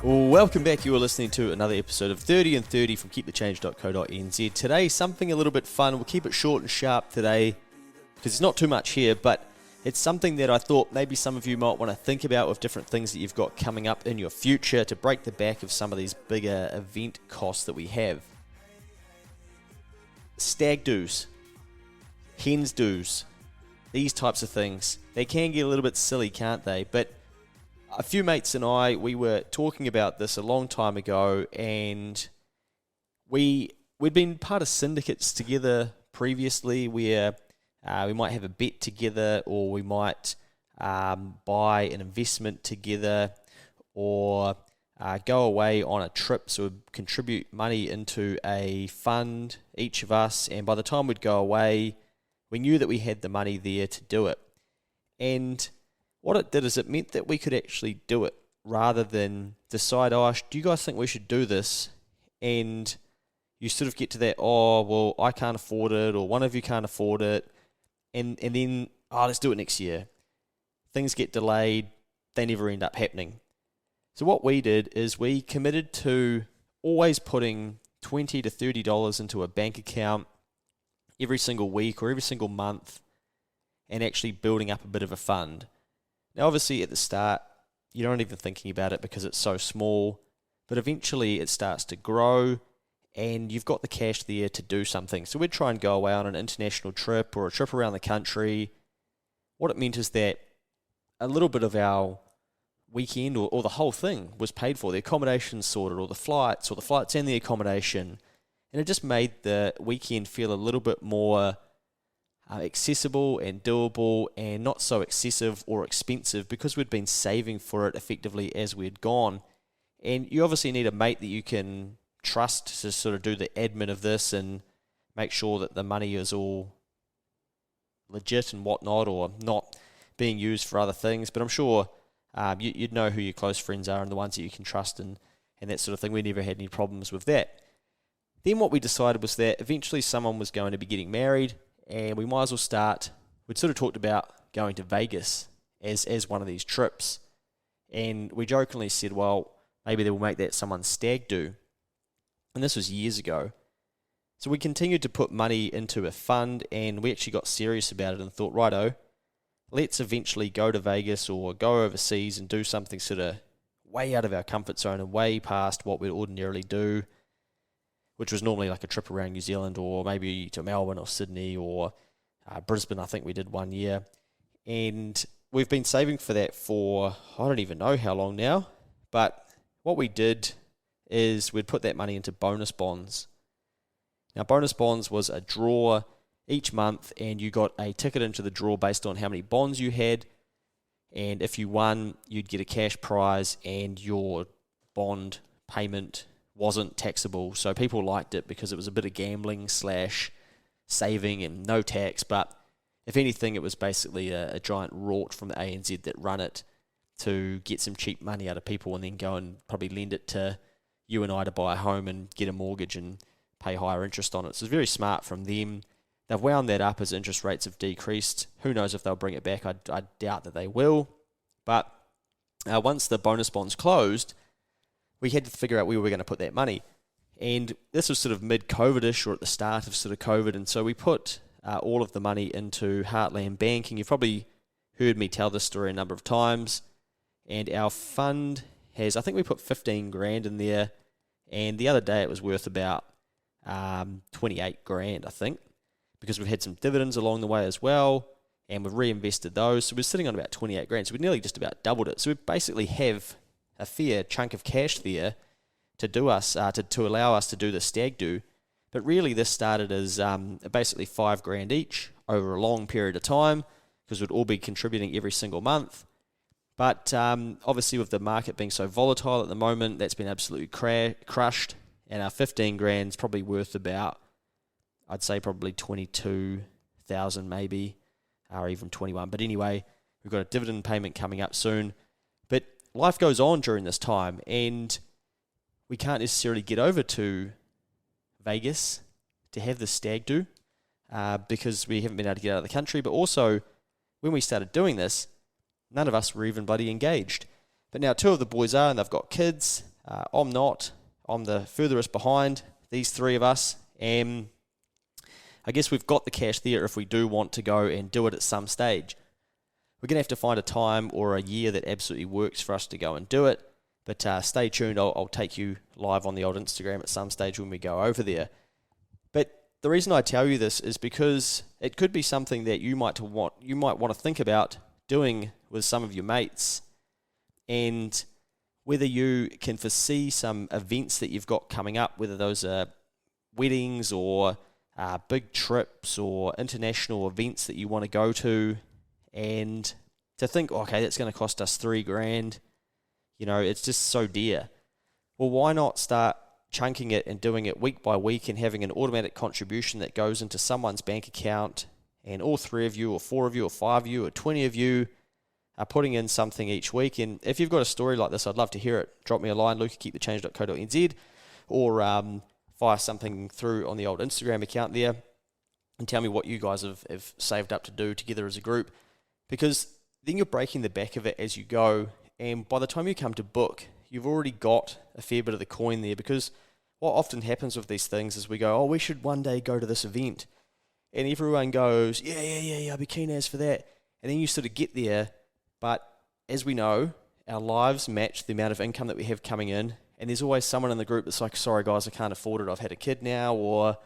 Welcome back. You are listening to another episode of 30 and 30 from keepthechange.co.nz. Today, something a little bit fun. We'll keep it short and sharp today because there's not too much here, but it's something that I thought maybe some of you might want to think about with different things that you've got coming up in your future to break the back of some of these bigger event costs that we have. Stag do's, hens do's, these types of things. They can get a little bit silly, can't they? But a few mates and I, we were talking about this a long time ago, and we'd been part of syndicates together previously where we might have a bet together, or we might buy an investment together, or go away on a trip, so we'd contribute money into a fund, each of us, and by the time we'd go away, we knew that we had the money there to do it. And what it did is it meant that we could actually do it rather than decide, do you guys think we should do this? And you sort of get to that, well, I can't afford it, or one of you can't afford it. And then, let's do it next year. Things get delayed. They never end up happening. So what we did is we committed to always putting $20 to $30 into a bank account every single week or every single month, and actually building up a bit of a fund. Now, obviously, at the start, you don't even thinking about it because it's so small, but eventually it starts to grow, and you've got the cash there to do something. So we'd try and go away on an international trip or a trip around the country. What it meant is that a little bit of our weekend or the whole thing was paid for. The accommodation sorted, or the flights and the accommodation. And it just made the weekend feel a little bit more accessible and doable, and not so excessive or expensive because we'd been saving for it effectively as we'd gone. And you obviously need a mate that you can trust to sort of do the admin of this and make sure that the money is all legit and whatnot, or not being used for other things. But I'm sure you'd know who your close friends are and the ones that you can trust and that sort of thing. We never had any problems with that. Then what we decided was that eventually someone was going to be getting married, and we might as well start. We'd sort of talked about going to Vegas as one of these trips. And we jokingly said, well, maybe they will make that someone's stag do. And this was years ago. So we continued to put money into a fund, and we actually got serious about it and thought, righto, let's eventually go to Vegas or go overseas and do something sort of way out of our comfort zone and way past what we'd ordinarily do, which was normally like a trip around New Zealand, or maybe to Melbourne or Sydney or Brisbane, I think we did one year. And we've been saving for that for, I don't even know how long now, but what we did is we'd put that money into bonus bonds. Now, bonus bonds was a draw each month, and you got a ticket into the draw based on how many bonds you had, and if you won, you'd get a cash prize, and your bond payment wasn't taxable. So people liked it because it was a bit of gambling / saving and no tax. But if anything, it was basically a giant rort from the ANZ that run it to get some cheap money out of people and then go and probably lend it to you and I to buy a home and get a mortgage and pay higher interest on it. So it's very smart from them. They've wound that up as interest rates have decreased. Who knows if they'll bring it back? I doubt that they will. But once the bonus bonds closed, we had to figure out where we were going to put that money. And this was sort of mid-COVID-ish, or at the start of sort of COVID. And so we put all of the money into Heartland Banking. You've probably heard me tell this story a number of times. And our fund has, I think we put 15 grand in there. And the other day it was worth about 28 grand, I think, because we've had some dividends along the way as well. And we've reinvested those. So we're sitting on about 28 grand. So we nearly just about doubled it. So we basically have a fair chunk of cash there to do us to allow us to do the stag do. But really this started as basically 5 grand each over a long period of time, because we'd all be contributing every single month. But obviously with the market being so volatile at the moment, that's been absolutely crushed, and our 15 grand's probably worth about, I'd say probably 22,000 maybe, or even 21. But anyway, we've got a dividend payment coming up soon. But life goes on during this time, and we can't necessarily get over to Vegas to have the stag do because we haven't been able to get out of the country. But also, when we started doing this, none of us were even bloody engaged. But now 2 of the boys are, and they've got kids, I'm not. I'm the furthest behind these three of us, and I guess we've got the cash there if we do want to go and do it at some stage. We're going to have to find a time or a year that absolutely works for us to go and do it, but stay tuned. I'll take you live on the old Instagram at some stage when we go over there. But the reason I tell you this is because it could be something that you might want to think about doing with some of your mates, and whether you can foresee some events that you've got coming up, whether those are weddings or big trips or international events that you want to go to, and to think, okay, that's going to cost us $3,000, it's just so dear. Well, why not start chunking it and doing it week by week and having an automatic contribution that goes into someone's bank account, and all three of you or four of you or five of you or 20 of you are putting in something each week. And if you've got a story like this, I'd love to hear it. Drop me a line, luke@keepthechange.co.nz, or fire something through on the old Instagram account there and tell me what you guys have saved up to do together as a group, because then you're breaking the back of it as you go, and by the time you come to book, you've already got a fair bit of the coin there. Because what often happens with these things is we go, we should one day go to this event, and everyone goes, yeah, I'll be keen as for that, and then you sort of get there, but as we know, our lives match the amount of income that we have coming in, and there's always someone in the group that's like, sorry guys, I can't afford it, I've had a kid now, or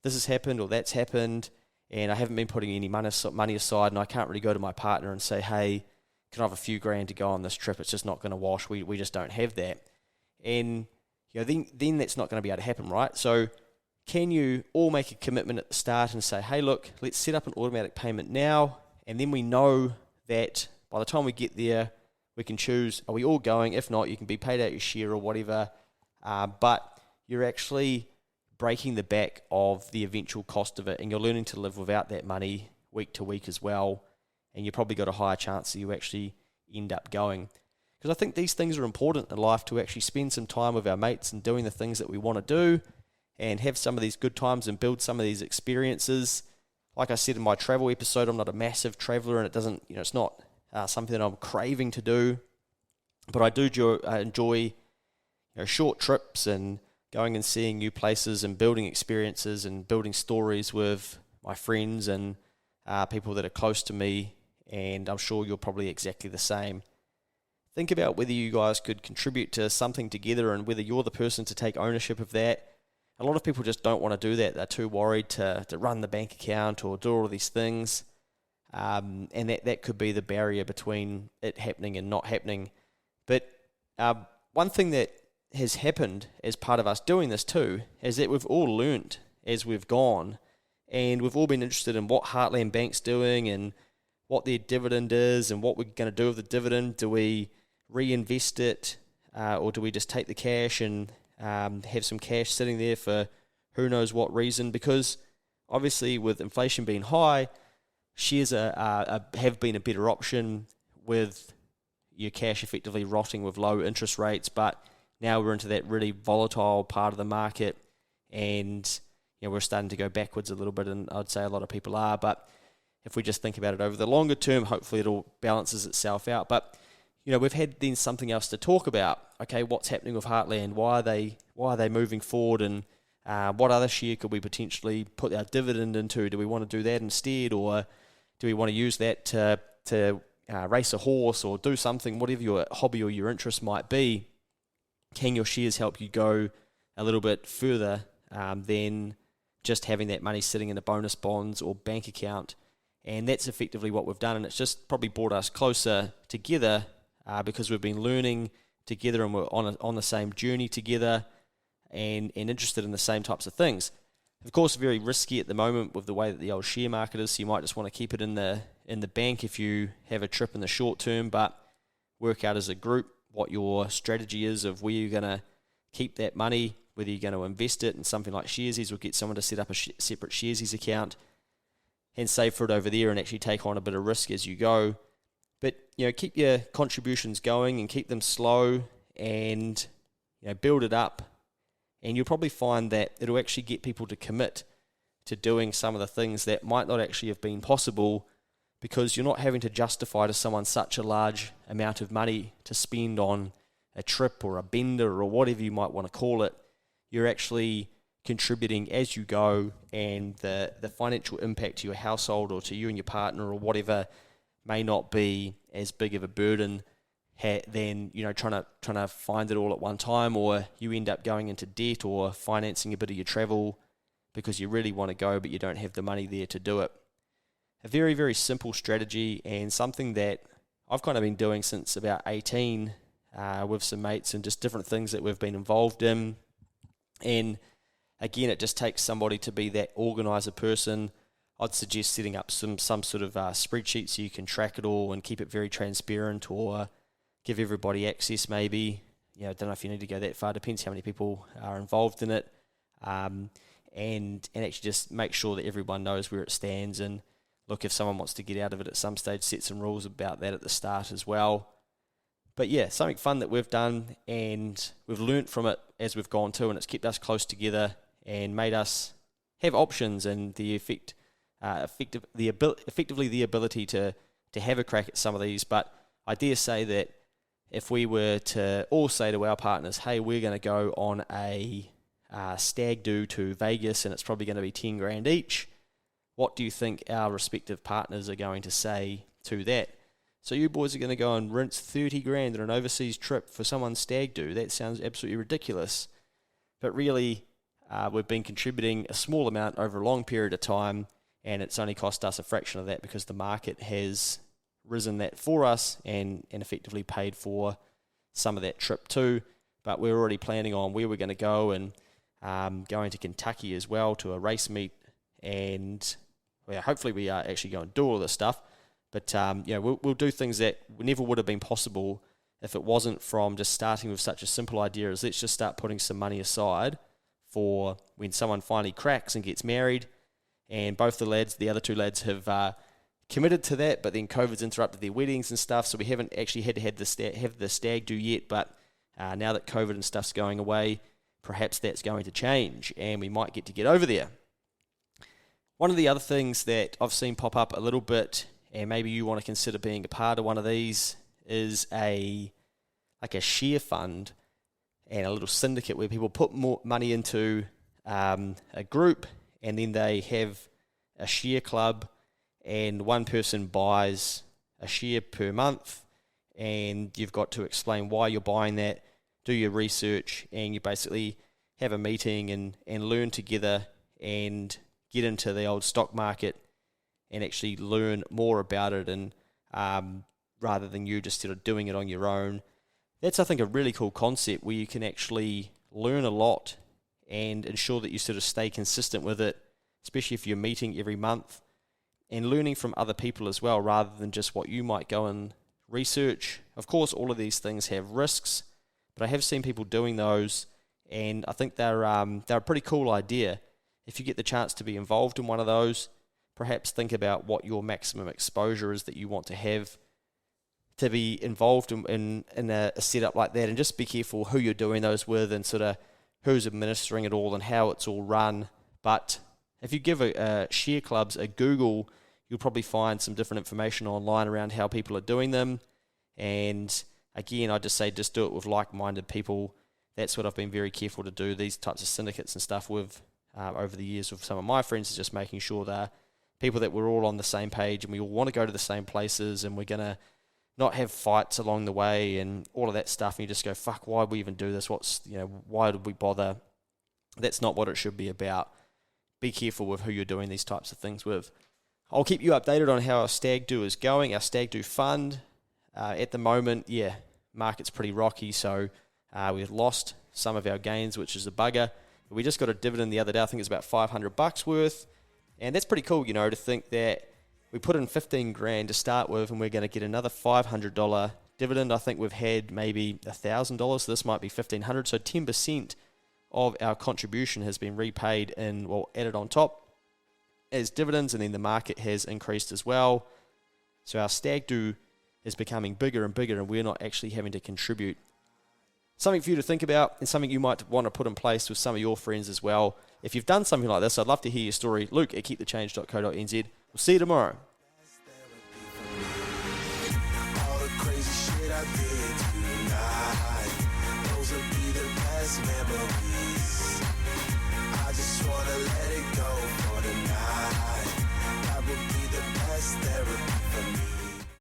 this has happened, or that's happened, and I haven't been putting any money aside, and I can't really go to my partner and say, hey, can I have a few grand to go on this trip? It's just not going to wash. We just don't have that. And then that's not going to be able to happen, right? So can you all make a commitment at the start and say, hey, look, let's set up an automatic payment now, and then we know that by the time we get there, we can choose, are we all going? If not, you can be paid out your share or whatever, but you're actually breaking the back of the eventual cost of it, and you're learning to live without that money week to week as well, and you've probably got a higher chance that you actually end up going. Because I think these things are important in life, to actually spend some time with our mates and doing the things that we want to do, and have some of these good times and build some of these experiences. Like I said in my travel episode, I'm not a massive traveller, and it doesn't, it's not something that I'm craving to do, but I do enjoy short trips and going and seeing new places and building experiences and building stories with my friends and people that are close to me, and I'm sure you're probably exactly the same. Think about whether you guys could contribute to something together, and whether you're the person to take ownership of that. A lot of people just don't want to do that. They're too worried to run the bank account or do all of these things, and that could be the barrier between it happening and not happening. But one thing that has happened as part of us doing this too is that we've all learnt as we've gone, and we've all been interested in what Heartland Bank's doing and what their dividend is and what we're going to do with the dividend. Do we reinvest it, or do we just take the cash and have some cash sitting there for who knows what reason? Because obviously with inflation being high, shares have been a better option, with your cash effectively rotting with low interest rates. But now we're into that really volatile part of the market, and we're starting to go backwards a little bit, and I'd say a lot of people are. But if we just think about it over the longer term, hopefully it all balances itself out. But we've had then something else to talk about. Okay, what's happening with Heartland? Why are they moving forward? And what other share could we potentially put our dividend into? Do we want to do that instead, or do we want to use that to race a horse or do something, whatever your hobby or your interest might be? Can your shares help you go a little bit further than just having that money sitting in a bonus bonds or bank account? And that's effectively what we've done, and it's just probably brought us closer together because we've been learning together, and we're on the same journey together, and interested in the same types of things. Of course, very risky at the moment with the way that the old share market is, so you might just want to keep it in the bank if you have a trip in the short term, but work out as a group what your strategy is of where you're going to keep that money, whether you're going to invest it in something like Sharesies, or get someone to set up a separate Sharesies account and save for it over there and actually take on a bit of risk as you go. But keep your contributions going and keep them slow, and build it up, and you'll probably find that it'll actually get people to commit to doing some of the things that might not actually have been possible, because you're not having to justify to someone such a large amount of money to spend on a trip or a bender or whatever you might want to call it, you're actually contributing as you go, and the financial impact to your household or to you and your partner or whatever may not be as big of a burden than trying to find it all at one time, or you end up going into debt or financing a bit of your travel because you really want to go but you don't have the money there to do it. A very, very simple strategy, and something that I've kind of been doing since about 18 with some mates, and just different things that we've been involved in. And again, it just takes somebody to be that organizer person. I'd suggest setting up some sort of spreadsheet so you can track it all and keep it very transparent, or give everybody access maybe. I don't know if you need to go that far, depends how many people are involved in it. And actually just make sure that everyone knows where it stands, and look, if someone wants to get out of it at some stage, set some rules about that at the start as well. But yeah, something fun that we've done, and we've learnt from it as we've gone too, and it's kept us close together and made us have options, and effectively the ability to have a crack at some of these. But I dare say that if we were to all say to our partners, hey, we're going to go on a stag do to Vegas and it's probably going to be 10 grand each, what do you think our respective partners are going to say to that? So you boys are going to go and rinse 30 grand on an overseas trip for someone's stag do? That sounds absolutely ridiculous. But really, we've been contributing a small amount over a long period of time, and it's only cost us a fraction of that because the market has risen that for us and effectively paid for some of that trip too. But we're already planning on where we're going to go, and going to Kentucky as well to a race meet, and hopefully we are actually going to do all this stuff. But we'll do things that never would have been possible if it wasn't from just starting with such a simple idea as let's just start putting some money aside for when someone finally cracks and gets married. And both the other two lads have committed to that, but then COVID's interrupted their weddings and stuff, so we haven't actually had to have the stag do yet. But now that COVID and stuff's going away, perhaps that's going to change, and we might get over there. One of the other things that I've seen pop up a little bit, and maybe you want to consider being a part of one of these, is a share fund and a little syndicate where people put more money into a group, and then they have a share club, and one person buys a share per month, and you've got to explain why you're buying that, do your research, and you basically have a meeting and learn together and get into the old stock market and actually learn more about it, and rather than you just sort of doing it on your own. That's, I think, a really cool concept where you can actually learn a lot and ensure that you sort of stay consistent with it, especially if you're meeting every month, and learning from other people as well, rather than just what you might go and research. Of course, all of these things have risks, but I have seen people doing those, and I think they're a pretty cool idea. If you get the chance to be involved in one of those, perhaps think about what your maximum exposure is that you want to have to be involved in a setup like that, and just be careful who you're doing those with and sort of who's administering it all and how it's all run. But if you give share clubs a Google, you'll probably find some different information online around how people are doing them. And again, I just say just do it with like-minded people. That's what I've been very careful to do, these types of syndicates and stuff with over the years with some of my friends, is just making sure they're people that we're all on the same page and we all want to go to the same places, and we're going to not have fights along the way and all of that stuff. And you just go, fuck, why would we even do this? Why did we bother? That's not what it should be about. Be careful with who you're doing these types of things with. I'll keep you updated on how our stag do is going, our stag do fund. At the moment, market's pretty rocky, so we've lost some of our gains, which is a bugger. We just got a dividend the other day. I think it's about $500 worth. And that's pretty cool, to think that we put in 15 grand to start with, and we're going to get another $500 dividend. I think we've had maybe $1,000, so this might be $1,500. So 10% of our contribution has been repaid added on top as dividends, and then the market has increased as well. So our stag do is becoming bigger and bigger, and we're not actually having to contribute. Something for you to think about, and something you might want to put in place with some of your friends as well. If you've done something like this, I'd love to hear your story. Luke at keepthechange.co.nz. We'll see you tomorrow.